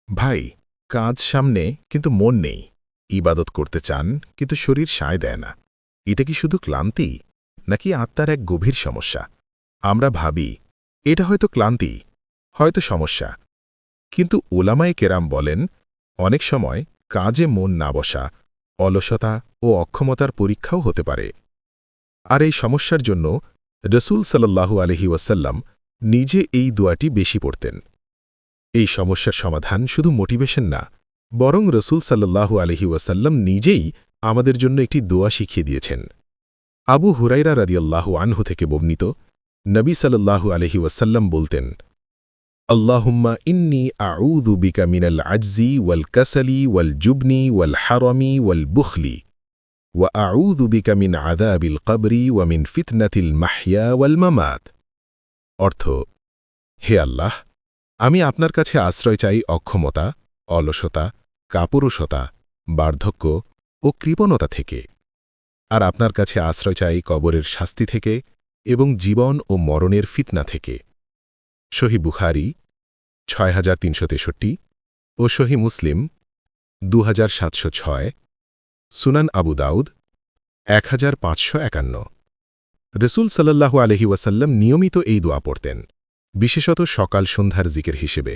ভাই, কাজ সামনে কিন্তু মন নেই। ইবাদত করতে চান কিন্তু শরীর সায় দেয় না। এটা কি শুধু ক্লান্তি, নাকি আত্মার এক গভীর সমস্যা? আমরা ভাবি এটা হয়তো ক্লান্তি, হয়তো সমস্যা। কিন্তু ওলামায়ে কেরাম বলেন, অনেক সময় কাজে মন না বসা অলসতা ও অক্ষমতার পরীক্ষাও হতে পারে। আর এই সমস্যার জন্য রসুল সাল্লাল্লাহু আলাইহি ওয়াসাল্লাম নিজে এই দোয়াটি বেশি পড়তেন। এই সমস্যার সমাধান শুধু মোটিভেশন না, বরং রসুল সাল্লাল্লাহু আলাইহি ওয়াসাল্লাম নিজেই আমাদের জন্য একটি দোয়া শিখিয়ে দিয়েছেন। আবু হুরাইরা রাদিয়াল্লাহু আনহু থেকে বর্ণিত, নবী সাল্লাল্লাহু আলাইহি ওয়াসাল্লাম বলতেন, আল্লাহুম্মা ইন্নী আউযু বিকা মিনাল আজজি ওয়াল কাসালি ওয়াল জুবনি ওয়াল হারামি ওয়াল বুখলি ওয়া আউযু বিকা মিন আযাবিল কবরি ওয়া মিন ফিতনাতিল মাহইয়া ওয়াল মামাত। অর্থ, হে আল্লাহ, আমি আপনার কাছে আশ্রয় চাই অক্ষমতা, অলসতা, কাপুরুষতা, বার্ধক্য ও কৃপণতা থেকে। আর আপনার কাছে আশ্রয় চাই কবরের শাস্তি থেকে এবং জীবন ও মরণের ফিতনা থেকে। সহি বুখারী ৬৩৬৩ ও সহি মুসলিম ২৭০৬, সুনান আবু দাউদ ১৫৫১। রসুল সাল্লাল্লাহু আলাইহি ওয়াসাল্লাম নিয়মিত এই দোয়া পড়তেন, বিশেষত সকাল সন্ধ্যার জিকির হিসেবে।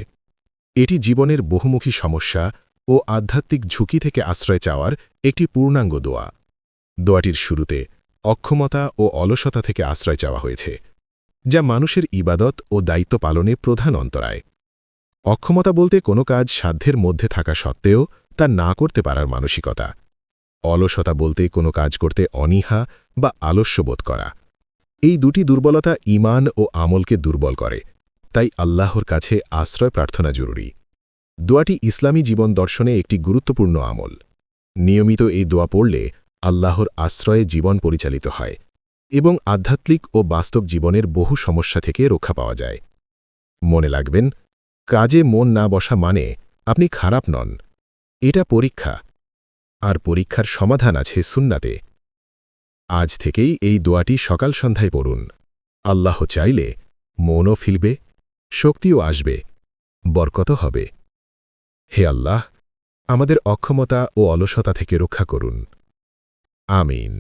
এটি জীবনের বহুমুখী সমস্যা ও আধ্যাত্মিক ঝুঁকি থেকে আশ্রয় চাওয়ার একটি পূর্ণাঙ্গ দোয়া। দোয়াটির শুরুতে অক্ষমতা ও অলসতা থেকে আশ্রয় চাওয়া হয়েছে, যা মানুষের ইবাদত ও দায়িত্ব পালনে প্রধান অন্তরায়। অক্ষমতা বলতে কোনো কাজ সাধ্যের মধ্যে থাকা সত্ত্বেও তা না করতে পারার মানসিকতা। অলসতা বলতে কোনো কাজ করতে অনীহা বা আলস্যবোধ করা। এই দুটি দুর্বলতা ঈমান ও আমলকে দুর্বল করে, তাই আল্লাহর কাছে আশ্রয় প্রার্থনা জরুরি। দোয়াটি ইসলামী জীবন দর্শনে একটি গুরুত্বপূর্ণ আমল। নিয়মিত এই দোয়া পড়লে আল্লাহর আশ্রয়ে জীবন পরিচালিত হয় এবং আধ্যাত্মিক ও বাস্তব জীবনের বহু সমস্যা থেকে রক্ষা পাওয়া যায়। মনে রাখবেন, কাজে মন না বসা মানে আপনি খারাপ নন। এটা পরীক্ষা, আর পরীক্ষার সমাধান আছে সুন্নাতে। আজ থেকেই এই দোয়াটি সকাল সন্ধ্যায় পড়ুন। আল্লাহ চাইলে মনও ফিরবে, শক্তিও আসবে, বরকতও হবে। হে আল্লাহ, আমাদের অক্ষমতা ও অলসতা থেকে রক্ষা করুন। আমিন।